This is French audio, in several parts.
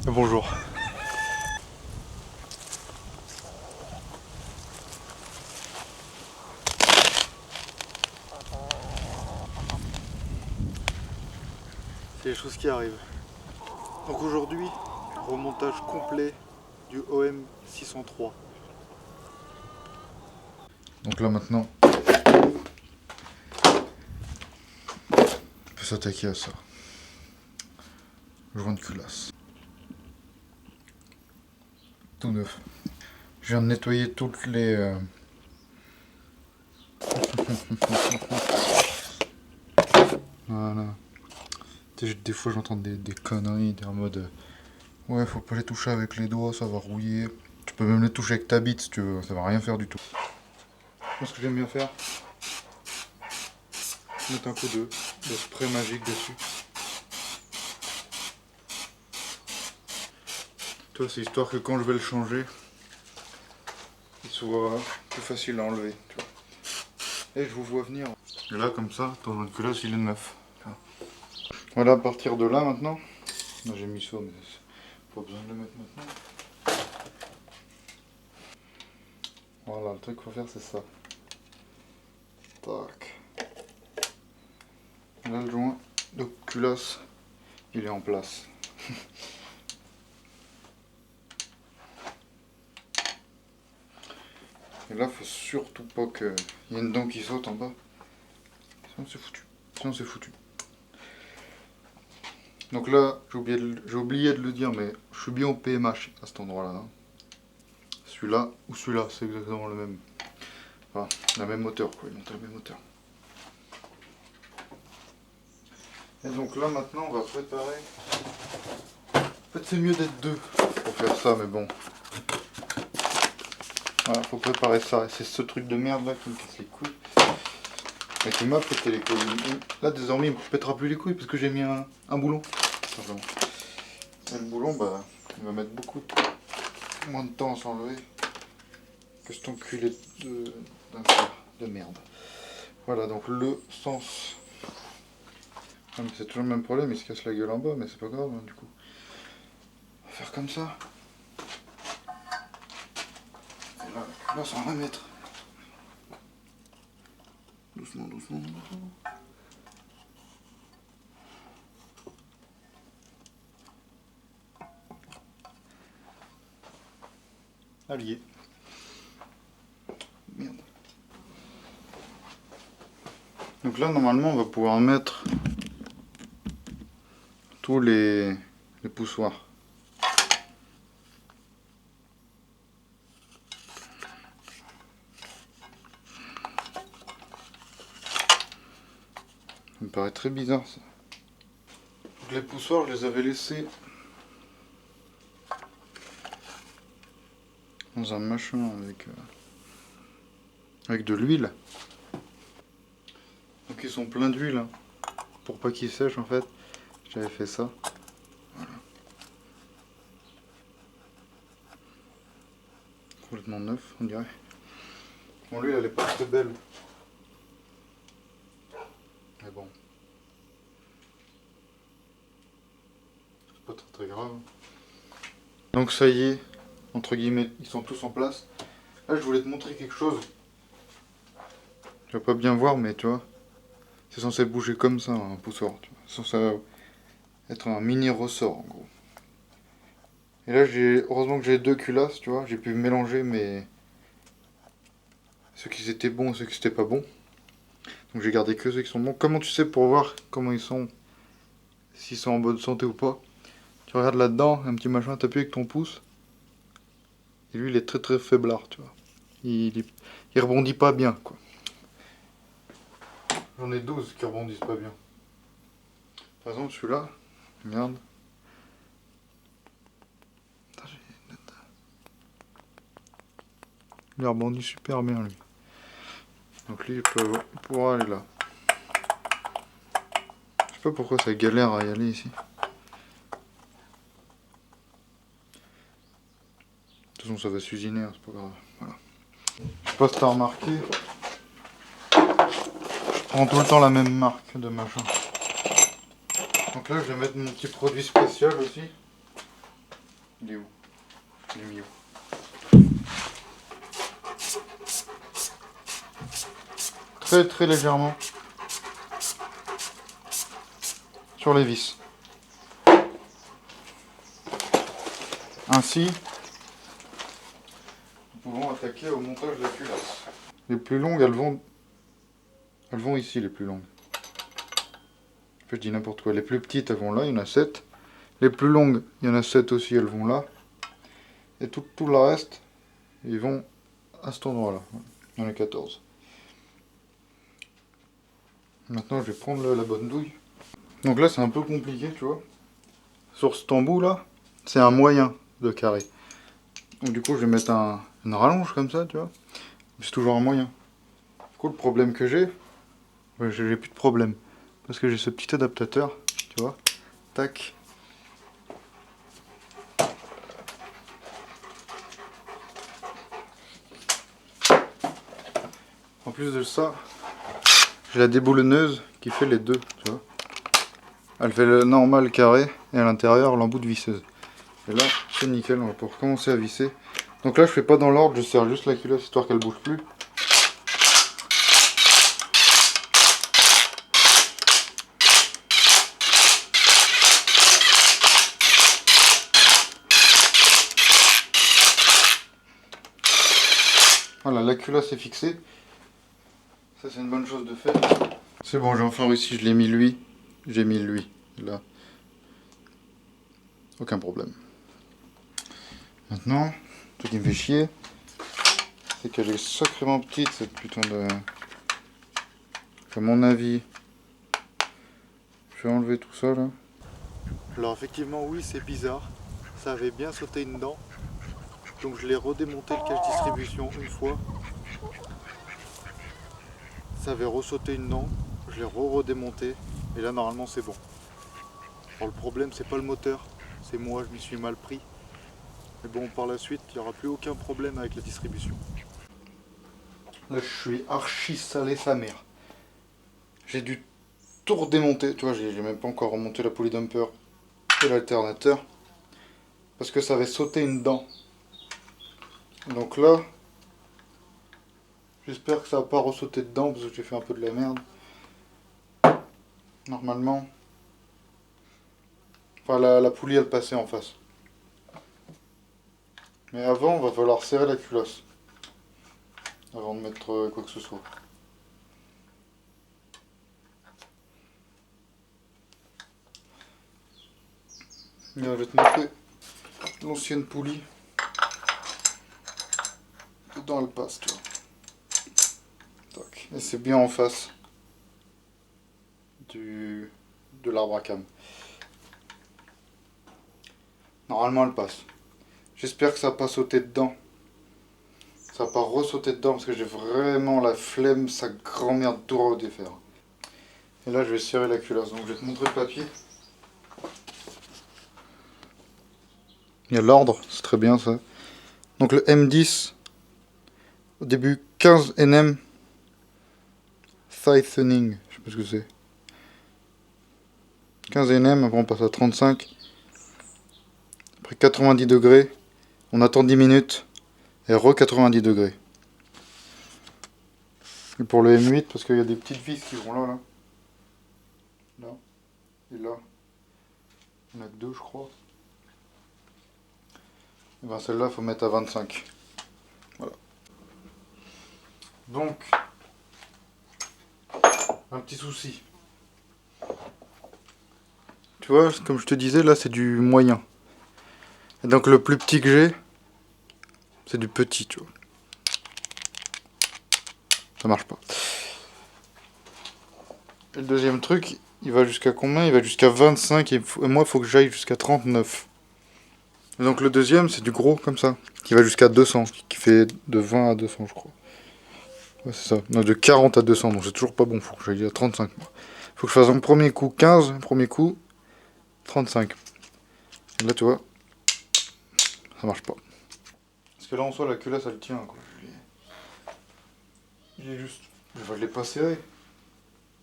Bonjour. C'est les choses qui arrivent. Donc aujourd'hui, remontage complet du OM 603. Donc là maintenant, on peut s'attaquer à ça. Joint de culasse. Tout neuf. Je viens de nettoyer toutes les... Voilà. Des fois j'entends des conneries en mode... Ouais, faut pas les toucher avec les doigts, ça va rouiller. Tu peux même les toucher avec ta bite si tu veux, ça va rien faire du tout. Moi, ce que j'aime bien faire, mettre un coup de spray magique dessus. Toi, c'est histoire que quand je vais le changer, il soit plus facile à enlever. Tu vois. Et je vous vois venir. Et là, comme ça, ton autre culasse, il est neuf. Voilà, à partir de là maintenant. Moi, j'ai mis ça, mais pas besoin de le mettre maintenant. Voilà, le truc qu'il faut faire, c'est ça. Tac. Là, le joint de culasse, il est en place. Et là, faut surtout pas qu'il y ait une dent qui saute en bas. Sinon, c'est foutu. Sinon, c'est foutu. Donc là, j'ai oublié de le dire, mais je suis bien au PMH à cet endroit-là. Hein. Celui-là ou celui-là, c'est exactement le même. Enfin, la même hauteur, quoi. Ils montent à la même hauteur. Et donc là, maintenant, on va préparer. En fait, c'est mieux d'être deux pour faire ça, mais bon. Voilà, faut préparer ça. Et c'est ce truc de merde là qui me casse les couilles. Et qui m'a pété les couilles. Là, désormais, il me pètera plus les couilles parce que j'ai mis un boulon. Simplement. Et le boulon, bah, il va mettre beaucoup moins de temps à s'enlever que cet enculé de merde. Voilà, donc le sens. Ah, mais c'est toujours le même problème, il se casse la gueule en bas, mais c'est pas grave, hein, du coup. On va faire comme ça. Et là, ça va mettre. Doucement, doucement, doucement. Allié. Merde. Donc là, normalement, on va pouvoir mettre tous les poussoirs. Ça me paraît très bizarre ça. Donc les poussoirs, je les avais laissés dans un machin avec de l'huile. Donc ils sont pleins d'huile. Hein. Pour pas qu'ils sèchent en fait, j'avais fait ça. Voilà. Complètement neuf, on dirait. Bon, l'huile elle est pas très belle. Mais bon. C'est pas très très grave. Donc ça y est, entre guillemets, ils sont tous en place. Là je voulais te montrer quelque chose. Tu vas pas bien voir mais tu vois. C'est censé bouger comme ça un poussoir. C'est censé être un mini ressort en gros. Et là heureusement que j'ai deux culasses, tu vois, j'ai pu mélanger ceux qui étaient bons et ceux qui étaient pas bons. Donc j'ai gardé que ceux qui sont bons. Comment tu sais pour voir comment ils sont, s'ils sont en bonne santé ou pas? Tu regardes là-dedans, un petit machin, t'appuies avec ton pouce. Et lui il est très très faiblard, tu vois. Il rebondit pas bien quoi. J'en ai 12 qui rebondissent pas bien. Par exemple celui-là, regarde. Il rebondit super bien lui. Donc lui il peut pouvoir aller là. Je sais pas pourquoi ça galère à y aller ici. De toute façon ça va s'usiner, hein, c'est pas grave. Voilà. Je sais pas si t'as remarqué. Je prends tout le temps la même marque de machin. Donc là je vais mettre mon petit produit spécial aussi. Il est où? Il est mis où? Très très légèrement sur les vis. Ainsi, nous pouvons attaquer au montage de la culasse. Les plus longues, elles vont ici, les plus longues. Je dis n'importe quoi. Les plus petites, elles vont là, il y en a 7. Les plus longues, il y en a 7 aussi, elles vont là. Et tout le reste, ils vont à cet endroit-là. Il y en a 14. Maintenant, je vais prendre la bonne douille. Donc là, c'est un peu compliqué, tu vois. Sur cet embout là, c'est un moyen de carré. Donc du coup, je vais mettre une rallonge comme ça, tu vois. C'est toujours un moyen. Du coup, le problème que j'ai plus de problème. Parce que j'ai ce petit adaptateur, tu vois. Tac. En plus de ça, j'ai la déboulonneuse qui fait les deux, tu vois. Elle fait le normal carré et à l'intérieur l'embout de visseuse. Et là, c'est nickel, on va pouvoir commencer à visser. Donc là, je fais pas dans l'ordre, je serre juste la culotte histoire qu'elle bouge plus. Voilà, la culasse est fixée. Ça, c'est une bonne chose de faire. C'est bon, j'ai enfin réussi, je l'ai mis lui. J'ai mis lui, là. Aucun problème. Maintenant, ce qui me fait chier, c'est qu'elle est sacrément petite, cette putain de... À mon avis, je vais enlever tout ça, là. Alors effectivement, oui, c'est bizarre. Ça avait bien sauté une dent. Donc je l'ai redémonté le cache distribution une fois. Ça avait ressauté une dent. Je l'ai redémonté. Et là, normalement, c'est bon. Alors le problème, c'est pas le moteur. C'est moi, je m'y suis mal pris. Mais bon, par la suite, il n'y aura plus aucun problème avec la distribution. Là, je suis archi salé sa mère. J'ai dû tout redémonter. Tu vois, j'ai même pas encore remonté la polydumper et l'alternateur. Parce que ça avait sauté une dent. Donc là, j'espère que ça va pas ressauter dedans parce que j'ai fait un peu de la merde. Normalement. Enfin, la poulie, elle passait en face. Mais avant, va falloir serrer la culasse. Avant de mettre quoi que ce soit. Là, je vais te montrer l'ancienne poulie. Dedans, elle passe, tu vois. Tac. Et c'est bien en face de l'arbre à cam. Normalement, elle passe. J'espère que ça va pas sauter dedans. Ça va pas ressauter dedans parce que j'ai vraiment la flemme, sa grand-mère de tout redéfaire. Et là, je vais serrer la culasse. Donc, je vais te montrer le papier. Il y a l'ordre, c'est très bien ça. Donc, le M10, au début 15 nm. Tightening, je sais pas ce que c'est. 15 nm, après on passe à 35. Après 90 degrés, on attend 10 minutes. Et re 90 degrés. Et pour le M8, parce qu'il y a des petites vis qui vont là, là. Là. Et là. Il n'y en a que deux, je crois. Et bien celle-là, il faut mettre à 25. Voilà. Donc, un petit souci. Tu vois, comme je te disais, là c'est du moyen. Et donc le plus petit que j'ai, c'est du petit, tu vois. Ça marche pas. Et le deuxième truc, il va jusqu'à combien? Il va jusqu'à 25 et moi il faut que j'aille jusqu'à 39. Et donc le deuxième, c'est du gros comme ça, qui va jusqu'à 200, qui fait de 20 à 200 je crois. Ouais, c'est ça. Non, de 40 à 200, donc c'est toujours pas bon, faut que j'aille à 35. Faut que je fasse un premier coup 15, un premier coup 35. Et là tu vois, ça marche pas. Parce que là en soi la culasse elle tient quoi. Il est juste. Je l'ai pas serré.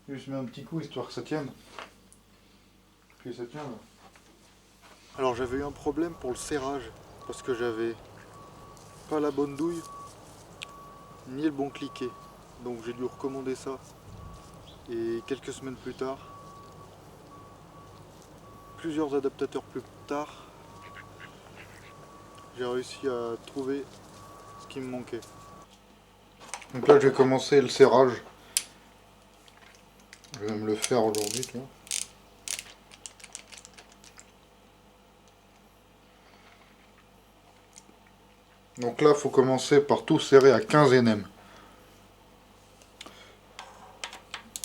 Je lui mets un petit coup histoire que ça tienne. Puis ça tient là. Alors j'avais eu un problème pour le serrage parce que j'avais pas la bonne douille ni le bon cliquet. Donc j'ai dû recommander ça. Et quelques semaines plus tard, plusieurs adaptateurs plus tard, j'ai réussi à trouver ce qui me manquait. Donc là j'ai commencé le serrage. Je vais me le faire aujourd'hui, tu vois. Donc là, il faut commencer par tout serrer à 15 nm.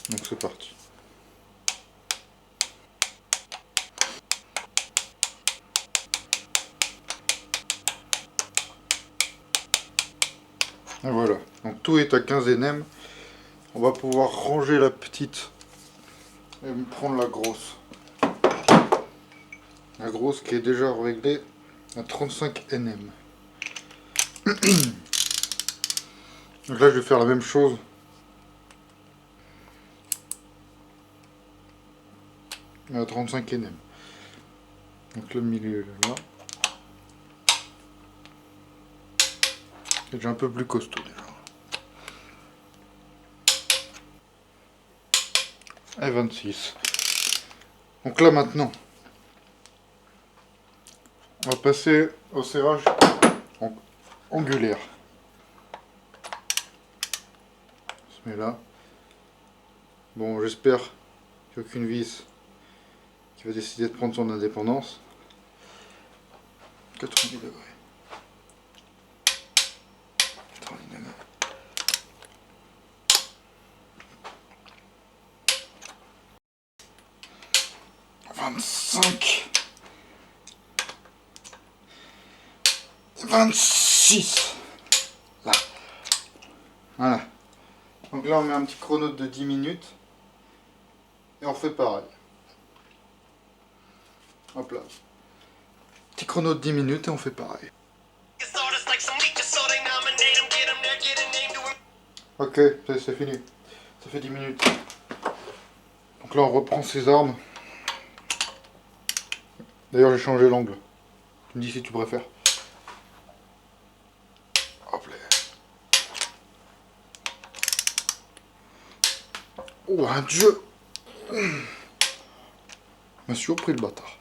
Donc c'est parti. Et voilà. Donc tout est à 15 nm. On va pouvoir ranger la petite et me prendre la grosse. La grosse qui est déjà réglée à 35 nm. Donc là, je vais faire la même chose. À 35 nm. Donc le milieu là. C'est déjà un peu plus costaud déjà. Et 26. Donc là maintenant, on va passer au serrage angulaire. On se met là. Bon, j'espère qu'il n'y a aucune vis qui va décider de prendre son indépendance. 90 degrés. 90 degrés. 25. 26. Là. Voilà. Donc là on met un petit chrono de 10 minutes. Et on fait pareil. Hop là. Petit chrono de 10 minutes et on fait pareil. Ok, c'est fini. Ça fait 10 minutes. Donc là on reprend ses armes. D'ailleurs j'ai changé l'angle. Tu me dis si tu préfères. Hop là. Oh un dieu. M'a surpris le bâtard.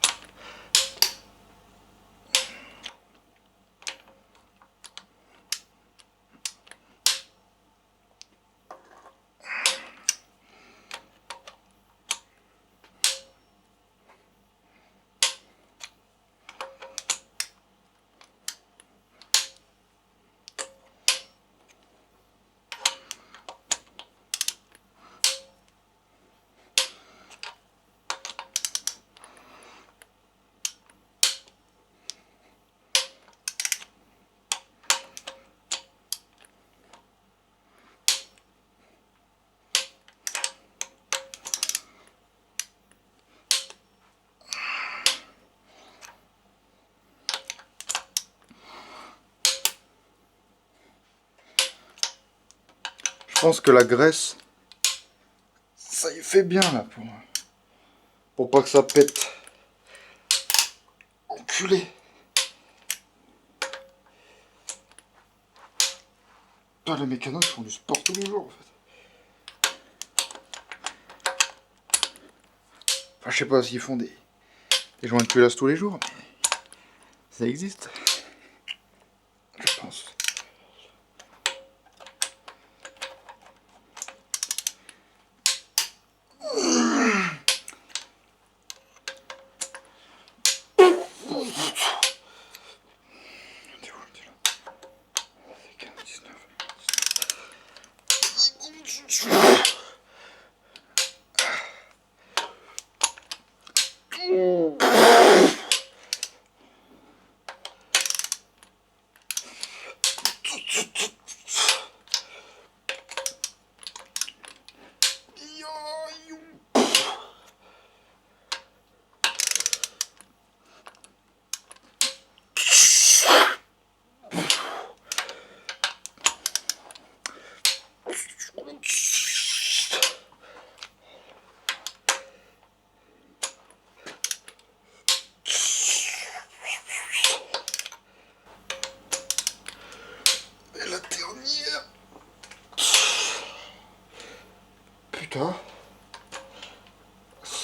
Je pense que la graisse, ça y fait bien là pour pas que ça pète. Enculé. Putain, les mécanos font du sport tous les jours en fait. Enfin, je sais pas s'ils font des joints de culasse tous les jours, mais ça existe. Je pense.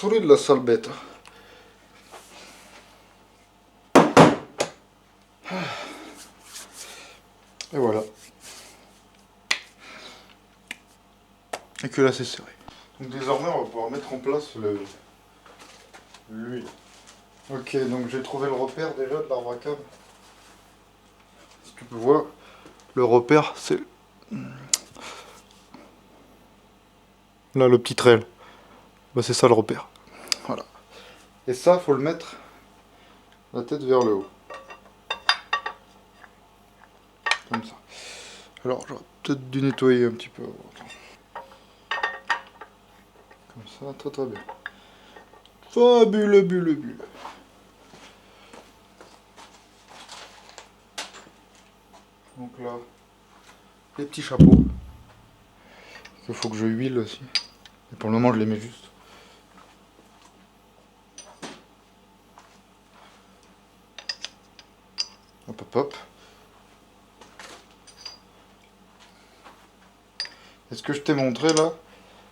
solide la sale bête. Et voilà. Et que là c'est serré. Donc désormais on va pouvoir mettre en place l'huile. Ok, donc j'ai trouvé le repère déjà de l'arbre à câble. Si tu peux voir, le repère c'est... Là le petit trail. Bah, c'est ça le repère. Voilà. Et ça faut le mettre la tête vers le haut. Comme ça. Alors j'aurais peut-être dû nettoyer un petit peu. Comme ça, très très bien. Fabuleux, buleux, buleux. Donc là, les petits chapeaux. Il faut que je huile aussi. Et pour le moment, je les mets juste. Hop, hop, hop. Et ce que je t'ai montré là,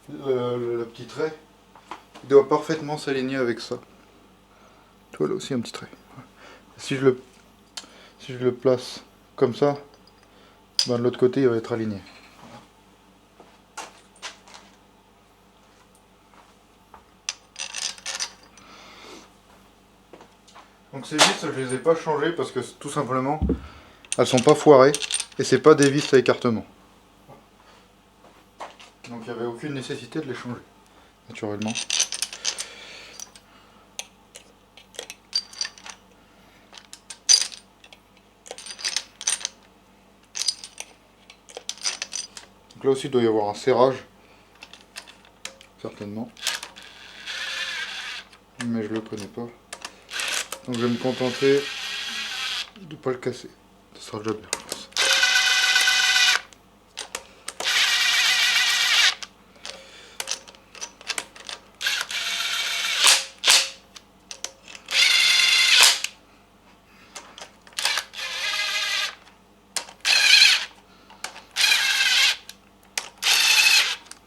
le petit trait, il doit parfaitement s'aligner avec ça. Tu vois là aussi un petit trait. Si je le place comme ça, ben de l'autre côté il va être aligné. Donc ces vis, je les ai pas changées parce que tout simplement, elles sont pas foirées et c'est pas des vis à écartement. Donc il n'y avait aucune nécessité de les changer, naturellement. Donc là aussi il doit y avoir un serrage, certainement. Mais je le connais pas. Donc je vais me contenter de pas le casser. Ça sera déjà bien, je pense.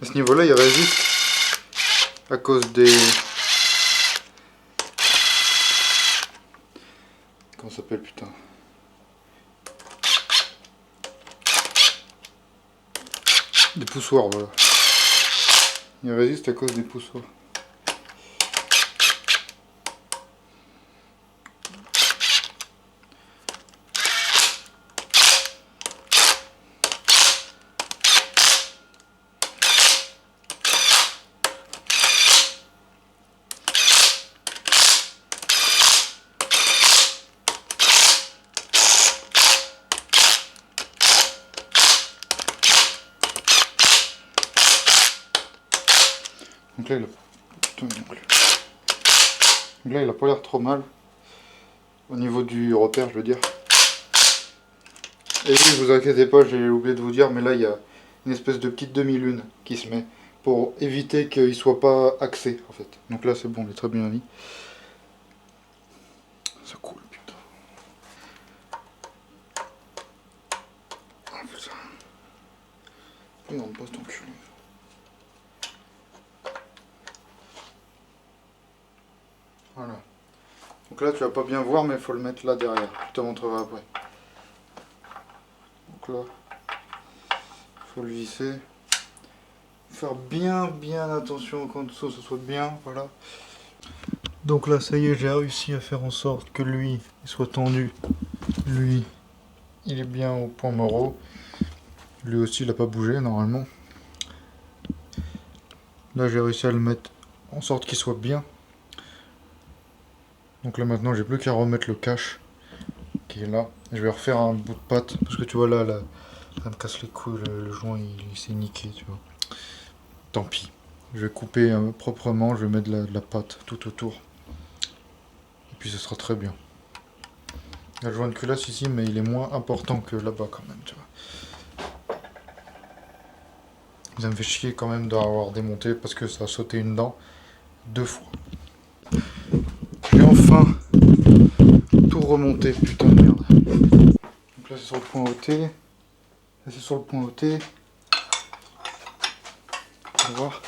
À ce niveau-là, il résiste à cause des... Comment ça s'appelle, putain? Des poussoirs, voilà. Il résiste à cause des poussoirs. Donc là, putain, donc là, il a pas l'air trop mal. Au niveau du repère, je veux dire. Et oui, vous inquiétez pas, j'ai oublié de vous dire, mais là, il y a une espèce de petite demi-lune qui se met pour éviter qu'il soit pas axé, en fait. Donc là, c'est bon, il est très bien mis. Ça coule, putain. Ah, putain. Non, pas cet enculé. Voilà. Donc là, tu vas pas bien voir, mais il faut le mettre là derrière. Je te montrerai après. Donc là, il faut le visser. Faire bien attention qu'en dessous, ce soit bien, voilà. Donc là, ça y est, j'ai réussi à faire en sorte que lui, il soit tendu. Lui, il est bien au point mort. Lui aussi, il n'a pas bougé, normalement. Là, j'ai réussi à le mettre en sorte qu'il soit bien. Donc là, maintenant, j'ai plus qu'à remettre le cache qui est là. Je vais refaire un bout de pâte, parce que tu vois là, ça me casse les couilles, le joint, il s'est niqué, tu vois. Tant pis. Je vais couper proprement, je vais mettre de la pâte tout autour. Et puis, ce sera très bien. Il y a le joint de culasse ici, mais il est moins important que là-bas quand même, tu vois. Ça me fait chier quand même d'avoir démonté parce que ça a sauté une dent 2 fois. J'ai enfin tout remonté, putain de merde. Donc là c'est sur le point OT. Là c'est sur le point OT. On va voir.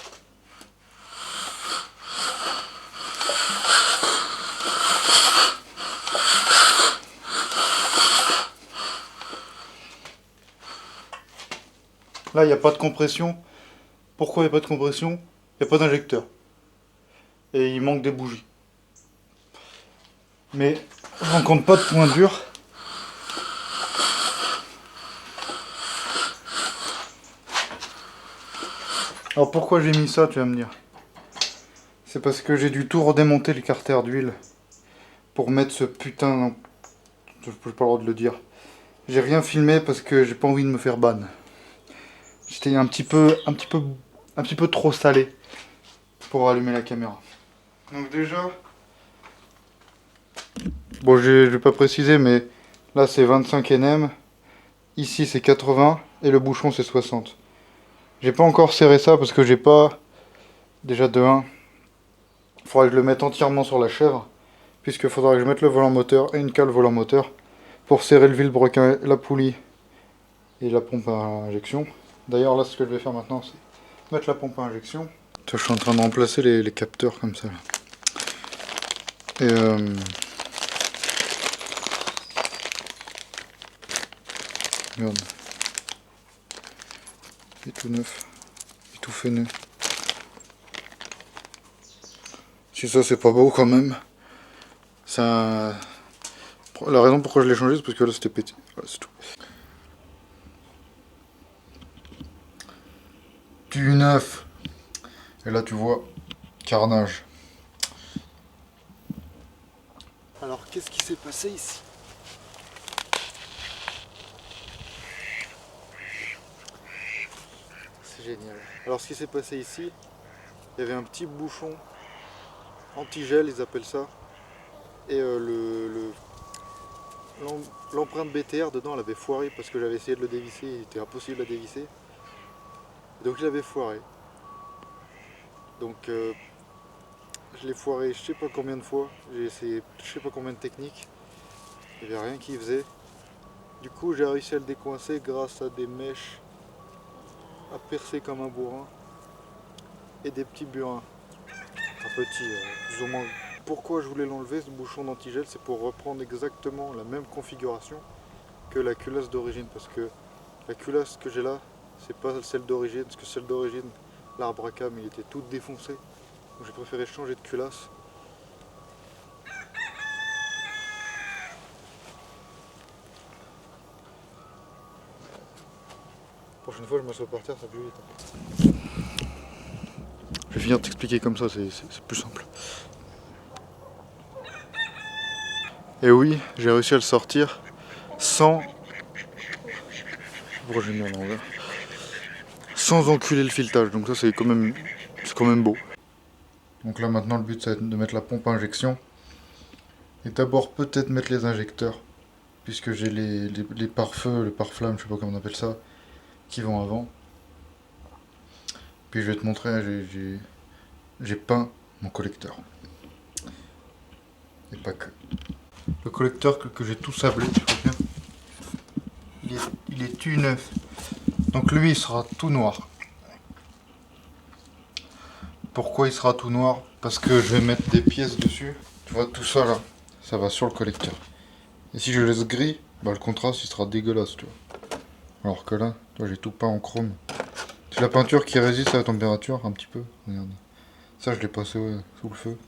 Là, il n'y a pas de compression. Pourquoi il n'y a pas de compression? Il n'y a pas d'injecteur. Et il manque des bougies. Mais je rencontre pas de point dur. Alors pourquoi j'ai mis ça, tu vas me dire? C'est parce que j'ai dû tout redémonter les carters d'huile pour mettre ce putain... Je peux pas le droit de le dire. J'ai rien filmé parce que j'ai pas envie de me faire ban. J'étais un petit peu trop salé pour allumer la caméra. Donc déjà... Bon, je vais pas préciser, mais là c'est 25 Nm. Ici c'est 80 et le bouchon c'est 60. J'ai pas encore serré ça parce que j'ai pas... Déjà de 1. Il faudra que je le mette entièrement sur la chèvre. Puisqu'il faudra que je mette le volant moteur et une cale volant moteur. Pour serrer le vilebrequin, la poulie et la pompe à injection. D'ailleurs là ce que je vais faire maintenant c'est mettre la pompe à injection. Je suis en train de remplacer les capteurs comme ça. Là. Et regarde. Il est tout neuf. Il est tout fait neuf. Si ça c'est pas beau quand même. Ça... La raison pourquoi je l'ai changé c'est parce que là c'était pété. Voilà, c'est tout. Du neuf. Et là tu vois, carnage. Alors qu'est-ce qui s'est passé ici? C'est génial. Alors ce qui s'est passé ici, il y avait un petit bouchon anti-gel, ils appellent ça. Et l'empreinte BTR dedans elle avait foiré parce que j'avais essayé de le dévisser, il était impossible à dévisser. Donc je l'avais foiré. Donc je l'ai foiré je sais pas combien de fois, j'ai essayé je sais pas combien de techniques, il n'y avait rien qui faisait. Du coup j'ai réussi à le décoincer grâce à des mèches à percer comme un bourrin et des petits burins. Un petit, plus ou moins. Pourquoi je voulais l'enlever ce bouchon d'antigel, c'est pour reprendre exactement la même configuration que la culasse d'origine, parce que la culasse que j'ai là, c'est pas celle d'origine, parce que celle d'origine, l'arbre à cam il était tout défoncé, donc j'ai préféré changer de culasse. La prochaine fois je m'assois par terre, ça va plus vite. Je vais finir de t'expliquer comme ça, c'est plus simple. Et oui, j'ai réussi à le sortir sans... Pourquoi j'ai mis à l'envers? Sans enculer le filetage, donc ça c'est quand même beau. Donc là maintenant le but c'est de mettre la pompe à injection. Et d'abord peut-être mettre les injecteurs. Puisque j'ai les pare-feu, les pare-flammes, je sais pas comment on appelle ça, qui vont avant. Puis je vais te montrer, j'ai peint mon collecteur. Et pas que. Le collecteur que j'ai tout sablé, tu vois bien. Il est tout neuf. Donc lui il sera tout noir. Pourquoi il sera tout noir? Parce que je vais mettre des pièces dessus. Tu vois tout ça là, ça va sur le collecteur. Et si je laisse gris, bah le contraste il sera dégueulasse, tu vois. Alors que là, j'ai tout peint en chrome. C'est la peinture qui résiste à la température un petit peu. Regarde. Ça je l'ai passé sous le feu.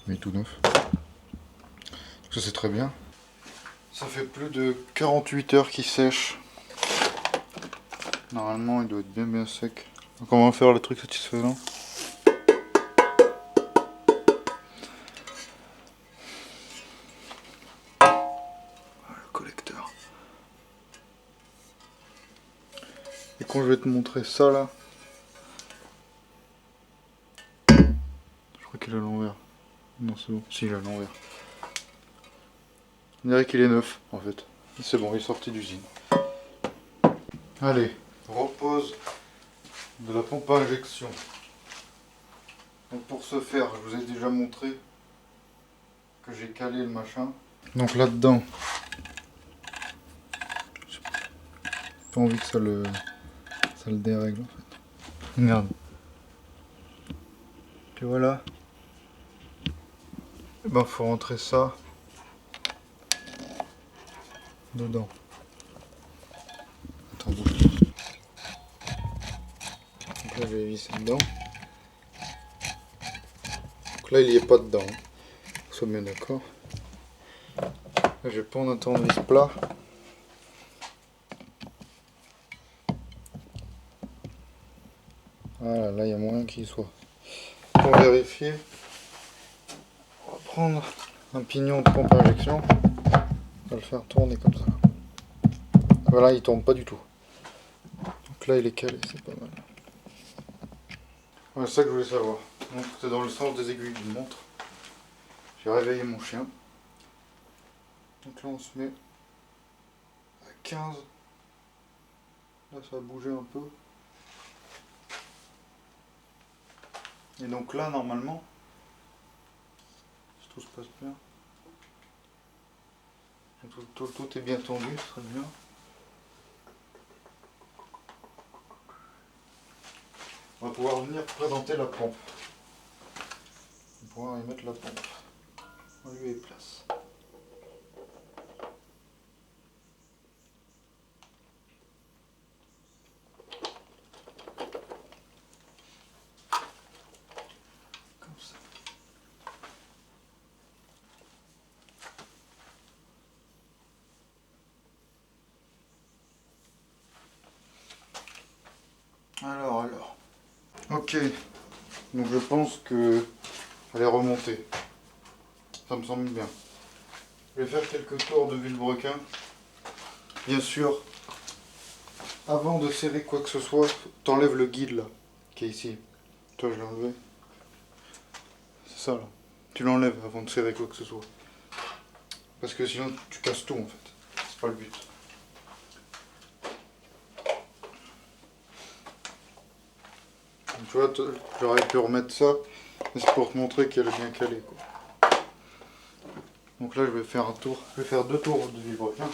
Mais tout neuf. Ça c'est très bien. Ça fait plus de 48 heures qu'il sèche. Normalement il doit être bien sec. Donc on va faire le truc satisfaisant. Le collecteur. Et quand je vais te montrer ça là. Je crois qu'il est à l'envers. Non c'est bon. Si il est à l'envers. On dirait qu'il est neuf en fait. C'est bon, il est sorti d'usine. Allez, repose de la pompe à injection. Donc pour ce faire, je vous ai déjà montré que j'ai calé le machin. Donc là-dedans, j'ai pas envie que ça le dérègle en fait. Regarde. Tu vois là? Et ben faut rentrer ça dedans. Attends, bouge. je vais visser dedans. Donc là il n'y est pas dedans, qu'on soit bien d'accord. Là je vais prendre un tournevis plat. Voilà, là il y a moyen qu'il soit. Pour vérifier, on va prendre un pignon de pompe à injection. On va le faire tourner comme ça. Voilà, il tourne pas du tout. Donc là il est calé, c'est pas mal. Voilà, c'est ça que je voulais savoir. Donc c'est dans le sens des aiguilles d'une montre. J'ai réveillé mon chien. Donc là on se met à 15. Là ça va bouger un peu. Et donc là normalement, si tout se passe bien, tout est bien tendu, ce serait bien. On va pouvoir venir présenter la pompe. On va pouvoir y mettre la pompe. On lui met place. Comme ça. Alors. Ok. Donc je pense que elle est remontée. Ça me semble bien. Je vais faire quelques tours de vilebrequin. Bien sûr, avant de serrer quoi que ce soit, t'enlèves le guide là, qui est ici. Toi je l'ai enlevé. C'est ça là. Tu l'enlèves avant de serrer quoi que ce soit. Parce que sinon tu casses tout en fait. C'est pas le but. Donc, tu vois, j'aurais pu remettre ça, mais c'est pour te montrer qu'elle est bien calée quoi. Donc là je vais faire un tour. Je vais faire 2 tours de vilebrequin.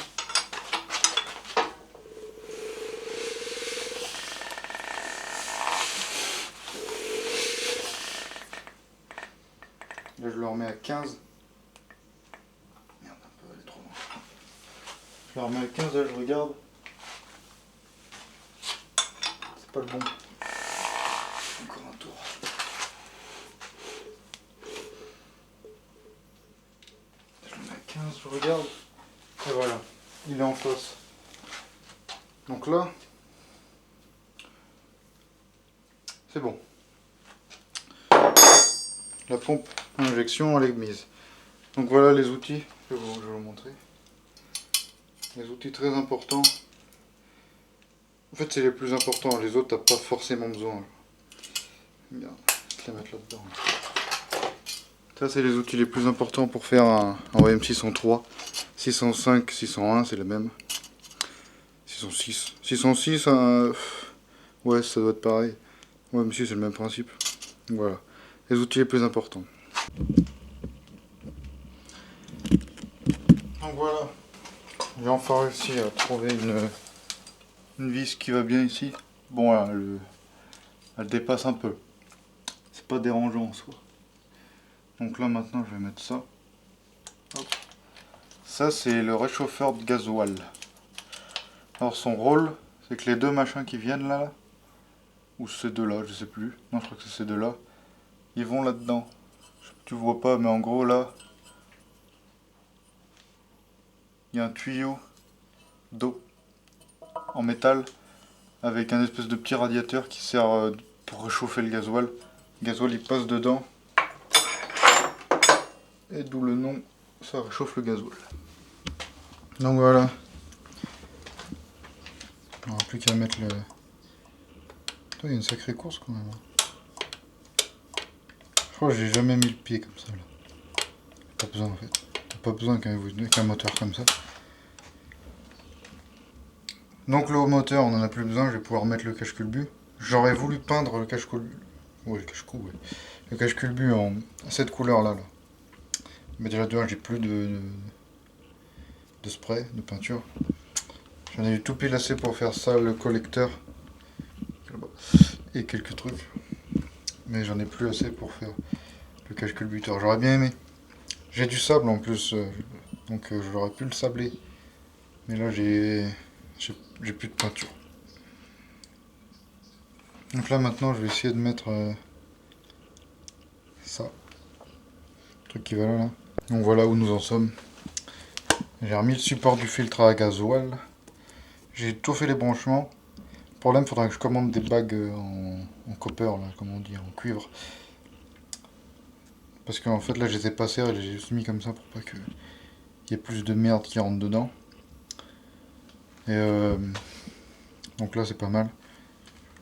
Là je le remets à 15. Merde, un peu, elle est trop loin. Je le remets à 15, là je regarde. C'est pas le bon. Encore un tour. Je le mets à 15, je regarde. Et voilà, il est en face. Donc là, c'est bon. La pompe à injection, elle est mise. Donc voilà les outils, je vais vous montrer. Les outils très importants. En fait, c'est les plus importants. Les autres, t'as pas forcément besoin. Bien, je vais les mettre là-dedans. Ça, c'est les outils les plus importants pour faire un OM 603. 605, 601, c'est le même. 606. 606, ouais, ça doit être pareil. Ouais, mais si, c'est le même principe. Voilà. Les outils les plus importants. Donc voilà. J'ai enfin réussi à trouver une vis qui va bien ici. Bon, là, elle dépasse un peu. C'est pas dérangeant en soi. Donc là, maintenant, je vais mettre ça. Hop. Ça, c'est le réchauffeur de gasoil. Alors, son rôle, c'est que les deux machins qui viennent là, ou ces deux-là, je sais plus. Non, je crois que c'est ces deux-là. Ils vont là-dedans. Tu vois pas, mais en gros, là, il y a un tuyau d'eau en métal avec un espèce de petit radiateur qui sert pour réchauffer le gasoil. Le gasoil, il passe dedans. Et d'où le nom, ça réchauffe le gasoil. Donc voilà. On n'aura plus qu'à mettre le... Il y a une sacrée course quand même. Je crois que j'ai jamais mis le pied comme ça là. Pas besoin en fait. T'as pas besoin qu'un moteur comme ça. Donc le haut moteur, on en a plus besoin, je vais pouvoir mettre le cache-culbut. J'aurais voulu peindre le cache-culbut. Oui, le cache-cou, ouais. Le cache-culbut en cette couleur là. Mais déjà de j'ai plus de spray, de peinture. J'en ai eu tout pile assez pour faire ça, le collecteur. Et quelques trucs. Mais j'en ai plus assez pour faire le cache-culbuteur. J'aurais bien aimé. J'ai du sable en plus, donc j'aurais pu le sabler. Mais là j'ai plus de peinture. Donc là maintenant je vais essayer de mettre ça. Le truc qui va là. Donc voilà où nous en sommes. J'ai remis le support du filtre à gasoil. J'ai tout fait les branchements. Le problème, il faudra que je commande des bagues en copper, là, comme on dit, en cuivre. Parce qu'en fait là je les ai pas serrés, je les ai juste mis comme ça pour pas qu'il y ait plus de merde qui rentre dedans. Et donc là c'est pas mal.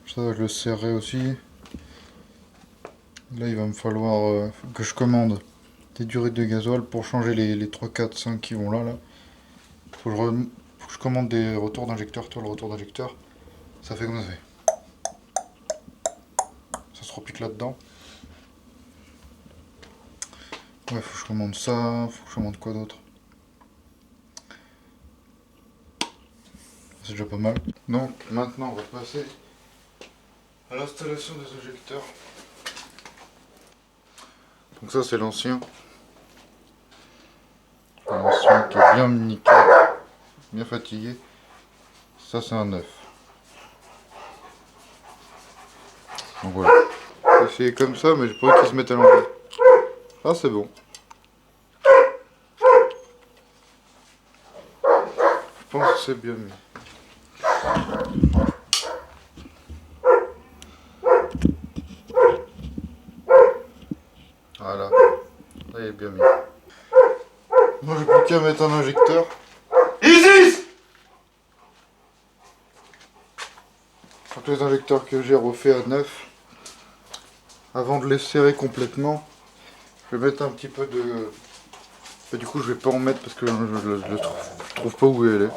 Ça je le serrerai aussi. Là il va me falloir que je commande des durées de gasoil pour changer les 3, 4, 5 qui vont là. Faut que je commande des retours d'injecteur. Toi le retour d'injecteur, ça fait comme ça fait. Ça se repique là-dedans. Ouais, faut que je commande ça, faut que je commande quoi d'autre. C'est déjà pas mal. Donc maintenant on va passer à l'installation des injecteurs. Donc ça c'est l'ancien. L'ancien qui est bien nickel, bien fatigué. Ça c'est un neuf. Donc voilà. J'ai essayé comme ça mais j'ai pas envie qu'il se mette à l'envers. Ah c'est bon. Je pense que c'est bien mis. Voilà. Là il est bien mis. Moi j'ai plus qu'à mettre un injecteur. Isis! Donc les injecteurs que j'ai refait à neuf. Avant de les serrer complètement, je vais mettre un petit peu de... Et du coup je vais pas en mettre parce que je trouve pas où elle est.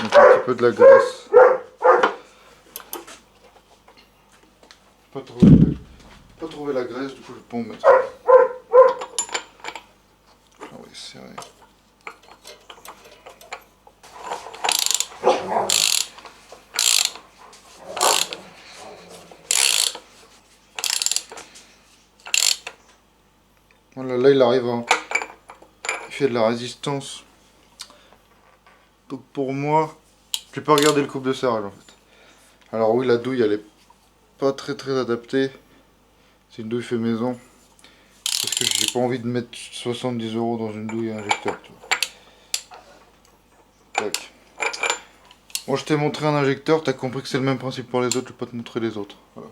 Mettre un petit peu de la graisse. Pas trouver la graisse, du coup je vais pas en mettre. On va les serrer. Voilà, là il arrive à... Il fait de la résistance. Donc pour moi, je vais pas regarder le coupe de serrage en fait. Alors oui, la douille elle est pas très adaptée. C'est une douille fait maison. Parce que j'ai pas envie de mettre 70 € dans une douille injecteur. Tu vois. Tac. Bon, je t'ai montré un injecteur, t'as compris que c'est le même principe pour les autres, je vais pas te montrer les autres. Voilà.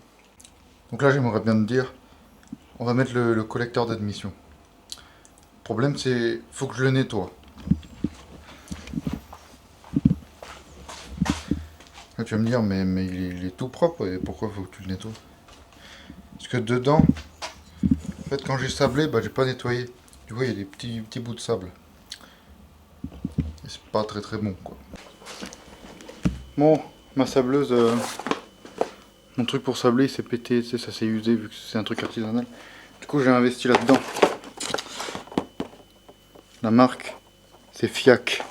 Donc là j'aimerais bien te dire, on va mettre le collecteur d'admission. Le problème c'est, faut que je le nettoie. Là tu vas me dire, mais il est tout propre, et pourquoi faut que tu le nettoies? Parce que dedans, en fait quand j'ai sablé, bah j'ai pas nettoyé. Tu vois, il y a des petits bouts de sable. Et c'est pas très bon quoi. Bon, ma sableuse, mon truc pour sabler il s'est pété, tu sais, ça s'est usé vu que c'est un truc artisanal. Du coup j'ai investi là-dedans. La marque, c'est FIAC.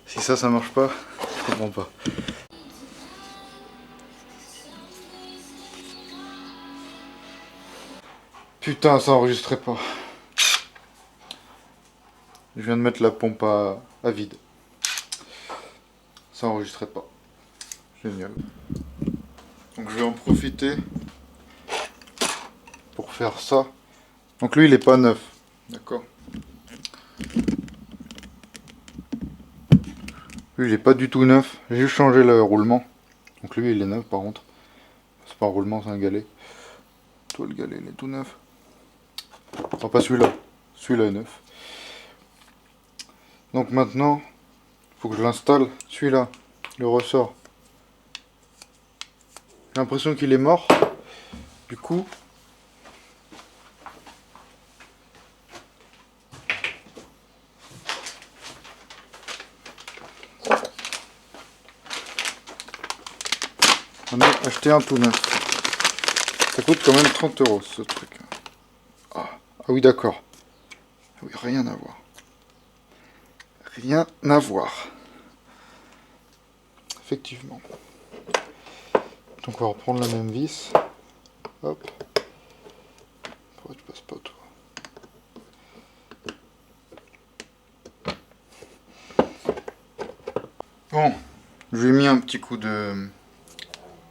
Si ça marche pas, je comprends pas. Putain, ça enregistrait pas. Je viens de mettre la pompe à vide. Ça enregistrait pas. Génial. Donc je vais en profiter pour faire ça. Donc lui il est pas neuf. D'accord. Lui il est pas du tout neuf. J'ai juste changé le roulement. Donc lui il est neuf par contre. C'est pas un roulement, c'est un galet. Toi le galet il est tout neuf. Enfin pas celui-là. Celui-là est neuf. Donc maintenant, il faut que je l'installe. Celui-là, le ressort. J'ai l'impression qu'il est mort. Du coup, on a acheté un tout neuf. Ça coûte quand même 30 € ce truc. Ah oui d'accord. Ah oui, rien à voir. Rien à voir. Effectivement. Donc on va reprendre la même vis. Hop. Pourquoi tu passes pas toi? Bon, je lui ai mis un petit coup de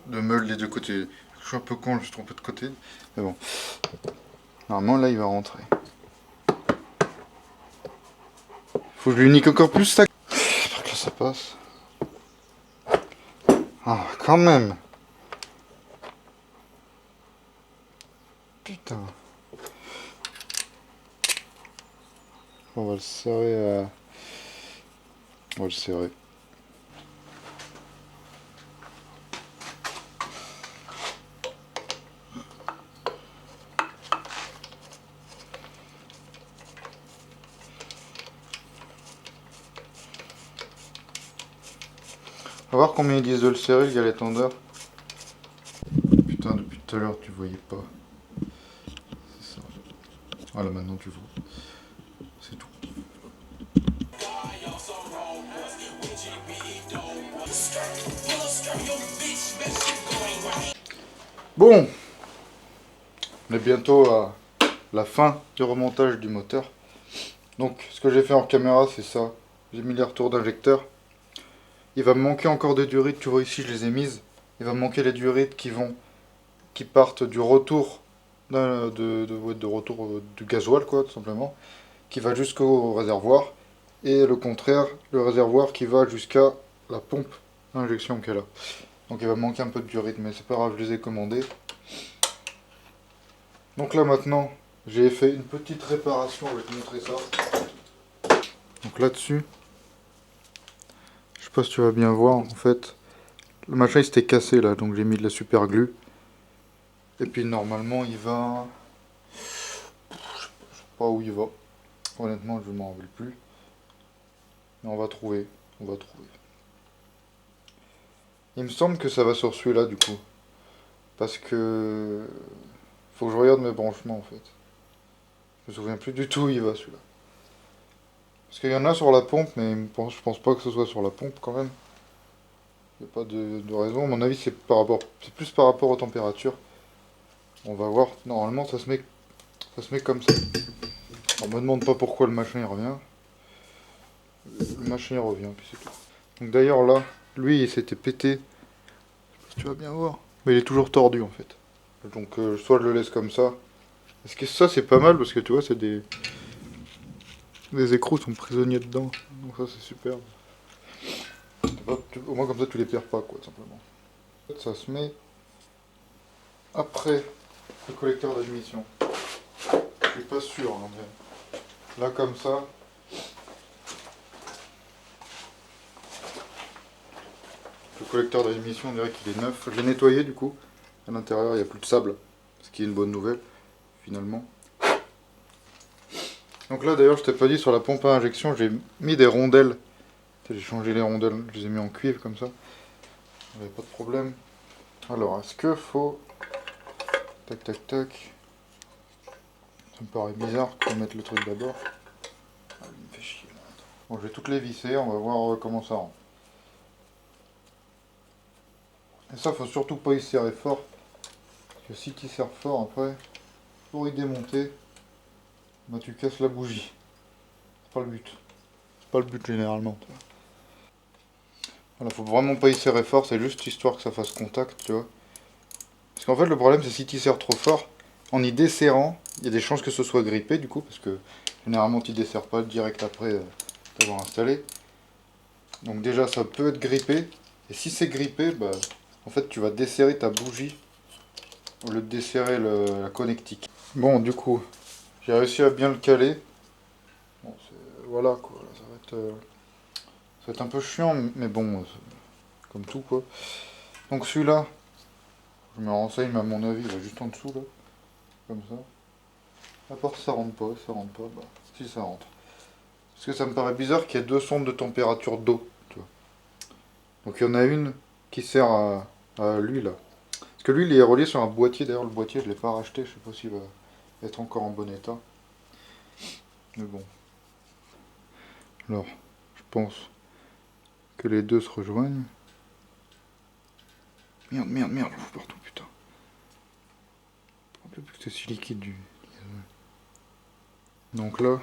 de meules des deux côtés. Je suis un peu con, je me suis trompé de côté. Mais bon. Normalement, là, il va rentrer. Faut que je lui nique encore plus ça. J'espère que là, ça passe. Ah, quand même. Putain. On va le serrer à... On va le serrer. On va voir combien ils disent de le serrer, le galette Tender. Putain, depuis tout à l'heure, tu voyais pas. C'est ça. Voilà, maintenant tu vois. C'est tout. Bon, on est bientôt à la fin du remontage du moteur. Donc, ce que j'ai fait en caméra, c'est ça. J'ai mis les retours d'injecteur. Il va me manquer encore des durites, tu vois ici, je les ai mises. Il va me manquer les durites qui partent du retour de retour du gasoil, quoi, tout simplement, qui va jusqu'au réservoir. Et le contraire, le réservoir qui va jusqu'à la pompe d'injection qu'elle a. Donc il va me manquer un peu de durite, mais c'est pas grave, je les ai commandés. Donc là maintenant, j'ai fait une petite réparation, je vais te montrer ça. Donc là-dessus, je sais pas si tu vas bien voir, en fait, le machin il s'était cassé là, donc j'ai mis de la super glue. Et puis normalement il va... Je sais pas où il va. Honnêtement, je ne m'en rappelle plus. Mais on va trouver. On va trouver. Il me semble que ça va sur celui-là du coup. Parce que... Faut que je regarde mes branchements en fait. Je me souviens plus du tout où il va celui-là. Parce qu'il y en a sur la pompe, mais je pense pas que ce soit sur la pompe quand même. Il n'y a pas de raison. À mon avis, c'est plus par rapport aux températures. On va voir. Normalement, ça se met comme ça. On me demande pas pourquoi le machin il revient. Le machin il revient, puis c'est tout. Donc d'ailleurs là, lui il s'était pété. Je sais pas si tu vas bien voir. Mais il est toujours tordu en fait. Donc soit je le laisse comme ça. Est-ce que ça c'est pas mal parce que tu vois c'est des écrous sont prisonniers dedans. Donc ça c'est super. Au moins comme ça tu les perds pas quoi tout simplement. Ça se met après le collecteur d'admission. Je suis pas sûr hein, mais là comme ça. Le collecteur d'admission on dirait qu'il est neuf. Je l'ai nettoyé du coup. À l'intérieur il n'y a plus de sable. Ce qui est une bonne nouvelle finalement. Donc là d'ailleurs je t'ai pas dit sur la pompe à injection j'ai mis des rondelles. J'ai changé les rondelles, je les ai mis en cuivre comme ça. Il n'y avait pas de problème. Alors est-ce que faut... Tac tac tac. Ça me paraît bizarre de mettre le truc d'abord. Ah, il me fait chier là. Bon je vais toutes les visser, on va voir comment ça rend. Et ça faut surtout pas y serrer fort. Parce que si tu serres fort après, pour y démonter, bah tu casses la bougie. C'est pas le but. C'est pas le but généralement. Voilà, faut vraiment pas y serrer fort, c'est juste histoire que ça fasse contact, tu vois. Parce qu'en fait, le problème, c'est si tu serres trop fort, en y desserrant, il y a des chances que ce soit grippé, du coup, parce que généralement, tu desserres pas direct après t'avoir installé. Donc déjà, ça peut être grippé. Et si c'est grippé, bah, en fait, tu vas desserrer ta bougie au lieu de desserrer la connectique. Bon, du coup, j'ai réussi à bien le caler. Bon, voilà, quoi, ça va être un peu chiant, mais bon, comme tout, quoi. Donc celui-là, je me renseigne, mais à mon avis, il va juste en dessous, là. Comme ça. La porte, ça rentre pas, bah, si ça rentre. Parce que ça me paraît bizarre qu'il y ait deux sondes de température d'eau, tu vois. Donc il y en a une qui sert à lui, là. Parce que lui, il est relié sur un boîtier, d'ailleurs, le boîtier, je l'ai pas racheté, je sais pas s'il va être encore en bon état. Mais bon. Alors, je pense que les deux se rejoignent. Merde, merde, merde, je vous partout, putain. Plus que c'est si liquide du... Donc là...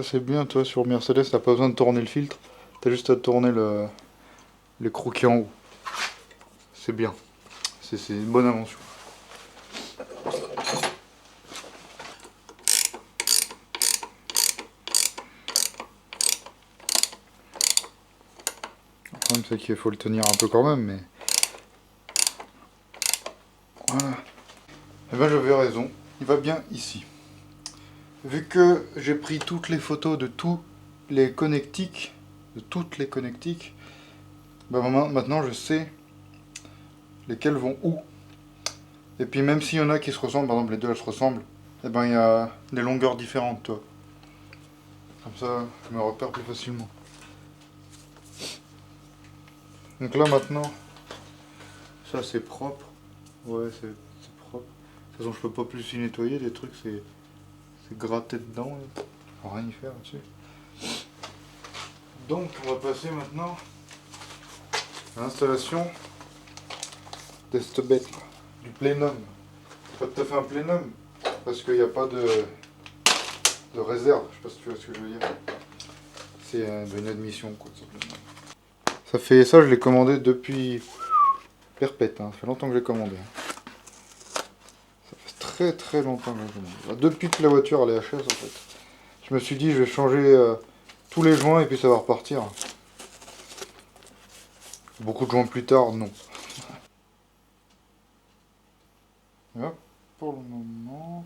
Ça c'est bien, toi sur Mercedes, t'as pas besoin de tourner le filtre, t'as juste à tourner le croquis en haut. C'est bien, c'est une bonne invention. Le problème c'est qu'il faut le tenir un peu quand même, mais... Voilà. Eh ben j'avais raison, il va bien ici. Vu que j'ai pris toutes les photos de tous les connectiques, bah maintenant je sais lesquels vont où. Et puis même s'il y en a qui se ressemblent, par exemple les deux elles se ressemblent, et ben il y a des longueurs différentes, toi. Comme ça, je me repère plus facilement. Donc là maintenant, ça c'est propre. Ouais, c'est propre. De toute façon, je peux pas plus y nettoyer, des trucs, c'est gratté dedans. Faut rien y faire là-dessus. Donc on va passer maintenant à l'installation de cette bête là, du plénum. C'est pas tout à fait un plénum, parce qu'il n'y a pas de réserve, je sais pas si tu vois ce que je veux dire. C'est une admission quoi, tout simplement. Ça fait ça, je l'ai commandé depuis perpète, hein. Ça fait longtemps que j'ai commandé. Ça fait très très longtemps que j'ai commandé. Depuis que la voiture elle est HS en fait. Je me suis dit je vais changer tous les joints et puis ça va repartir. Beaucoup de joints plus tard, non. Et hop, pour le moment,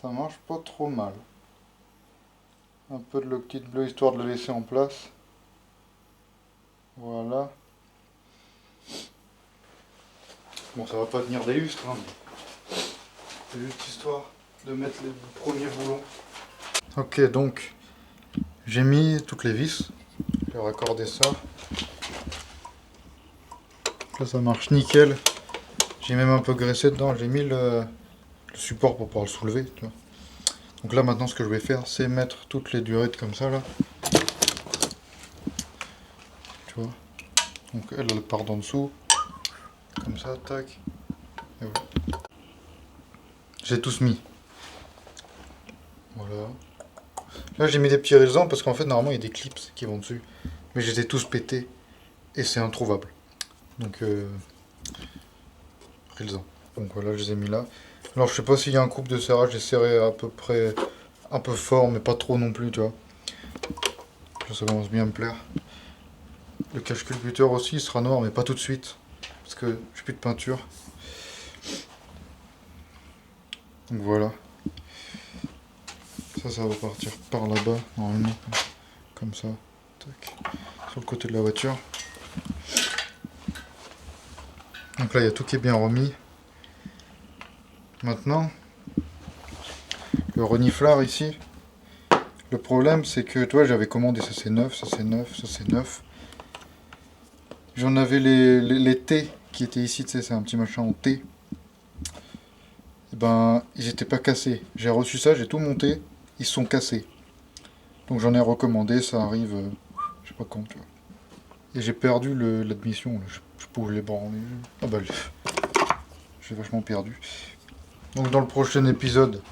ça marche pas trop mal. Un peu de l'octite bleu histoire de le laisser en place. Voilà. Bon, ça va pas tenir des lustres, hein, mais c'est juste histoire de mettre les premiers boulons. Ok, donc j'ai mis toutes les vis. J'ai raccordé ça. Là, ça marche nickel. J'ai même un peu graissé dedans. J'ai mis le support pour pouvoir le soulever. Tu vois. Donc là, maintenant, ce que je vais faire, c'est mettre toutes les durettes comme ça, là. Tu vois. Donc elle part d'en dessous. Comme ça, tac. Et voilà. J'ai tous mis. Voilà. Là, j'ai mis des petits raisons parce qu'en fait, normalement, il y a des clips qui vont dessus. Mais je les ai tous pétés. Et c'est introuvable. Donc, raisons. Donc voilà, je les ai mis là. Alors, je sais pas s'il y a un coupe de serrage. J'ai serré à peu près un peu fort, mais pas trop non plus, tu vois. Là, ça commence bien à me plaire. Le cache-culbuteur aussi, il sera noir, mais pas tout de suite. Parce que j'ai plus de peinture. Donc voilà. Ça va partir par là-bas, normalement. Comme ça. Tac. Sur le côté de la voiture. Donc là, il y a tout qui est bien remis. Maintenant, le reniflard ici. Le problème, c'est que, toi, j'avais commandé, ça c'est neuf, ça c'est neuf, ça c'est neuf. J'en avais les T qui étaient ici, tu sais, c'est un petit machin en T. Et ben, ils étaient pas cassés. J'ai reçu ça, j'ai tout monté, ils sont cassés. Donc j'en ai recommandé, ça arrive, je sais pas quand, tu vois. Et j'ai perdu l'admission, je pouvais les branler. Ah bah, j'ai vachement perdu. Donc dans le prochain épisode,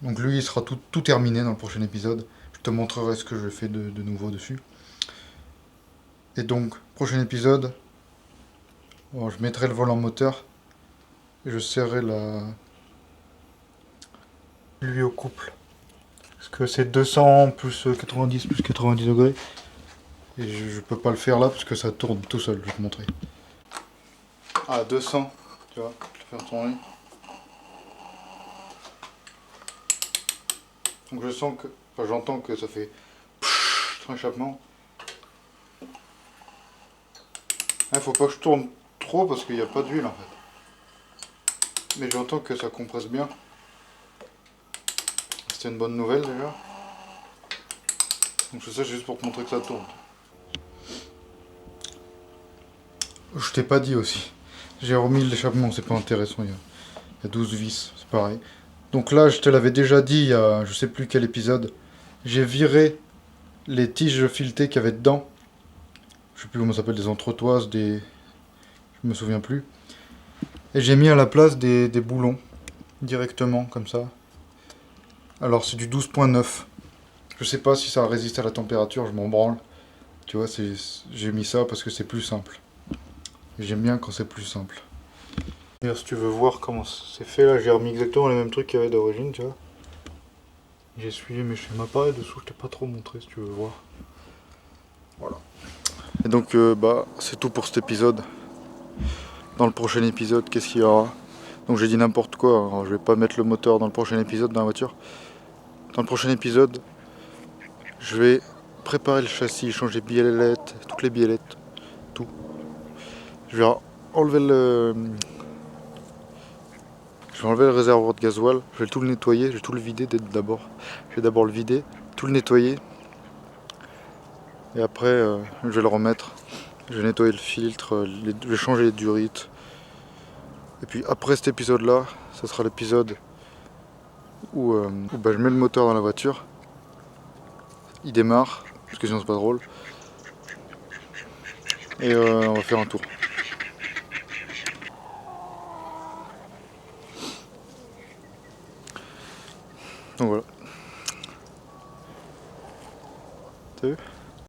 donc lui il sera tout terminé dans le prochain épisode. Je te montrerai ce que je fais de nouveau dessus. Et donc, prochain épisode, bon, je mettrai le volant moteur et je serrerai lui au couple. Parce que c'est 200 plus 90 plus 90 degrés. Et je peux pas le faire là parce que ça tourne tout seul, je vais te montrer. Ah, 200, tu vois, je vais faire tourner. Donc je sens que, enfin j'entends que ça fait son échappement. Il faut pas que je tourne trop parce qu'il n'y a pas d'huile en fait. Mais j'entends que ça compresse bien. C'était une bonne nouvelle déjà. Donc je fais ça juste pour te montrer que ça tourne. Je t'ai pas dit aussi. J'ai remis l'échappement, c'est pas intéressant. Il y a 12 vis, c'est pareil. Donc là, je te l'avais déjà dit il y a je sais plus quel épisode. J'ai viré les tiges filetées qu'il y avait dedans. Je sais plus comment ça s'appelle, des entretoises, des... Je me souviens plus. Et j'ai mis à la place des boulons. Directement, comme ça. Alors c'est du 12.9. Je sais pas si ça résiste à la température, je m'en branle. Tu vois, j'ai mis ça parce que c'est plus simple. J'aime bien quand c'est plus simple. Et si tu veux voir comment c'est fait, là j'ai remis exactement les mêmes trucs qu'il y avait d'origine, tu vois. J'ai essuyé mes schémas pareil dessous, je t'ai pas trop montré si tu veux voir. Voilà. Et donc c'est tout pour cet épisode. Dans le prochain épisode, qu'est-ce qu'il y aura? Donc j'ai dit n'importe quoi, alors je vais pas mettre le moteur dans le prochain épisode dans la voiture. Dans le prochain épisode, je vais préparer le châssis, changer les biellettes, toutes les biellettes, tout. Je vais enlever le... Je vais enlever le réservoir de gasoil, je vais tout le nettoyer, je vais tout le vider d'abord. Je vais d'abord le vider, tout le nettoyer. Et après, je vais le remettre. Je vais nettoyer le filtre, je vais changer les durites. Et puis après cet épisode-là, ce sera l'épisode où, je mets le moteur dans la voiture. Il démarre, parce que sinon c'est pas drôle. Et on va faire un tour. Donc voilà. T'as vu ?